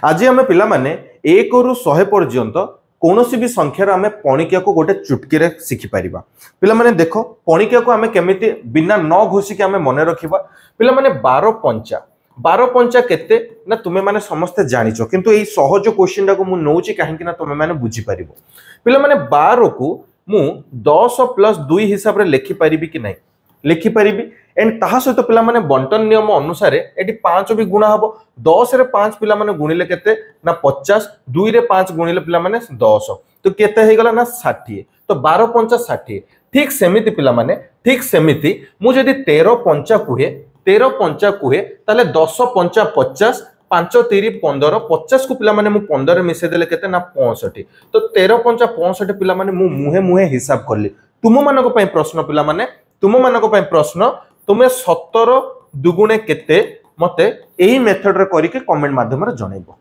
आज आम पे एक रु 100 पर्यंत कौन भी संख्यार आम पणिकिया को गोटे चुटकी शिखिपर पे देख पणिकिया को आम केमी बिना न घोषिक आम मन रखा पे 12 पंचा केते ना तुम्हें माने समस्ते जानिच किंतु यही सहज क्वेश्चन टाको मु नौची कहीं तुम्हें माने बुझी पारिबो पिला माने 12 को मु 10 प्लस 2 हिसाब रे लिखि पारिबी कि नहीं लिखि पारिबी एंड ताहा सहित पिला माने बंटन नियम अनुसार एटी 5 भी गुणा हबो 10 रे 5 पिला माने गुणिले केते ना 50 2 रे 5 गुणिले पिला माने 10 तो केते हे गला ना 60 तो 12 पंचा 60 ठीक सेमिति पिला माने ठीक सेमिति मु जदी 13 पंचा कुहे 13 पंचा कुहे ताले 10 पंचा 50 5 3 15 50 को पिला माने मु 15 मिसे देले केते ना 65 तो 13 पंचा 65 पिला माने मु मुहे मुहे हिसाब करली तुम मानको पई प्रश्न पिला माने तुम मानको पई प्रश्न तुमे 17 दुगुणे केते मते एही मेथड रे करिके कमेंट माध्यम रे जणैबो।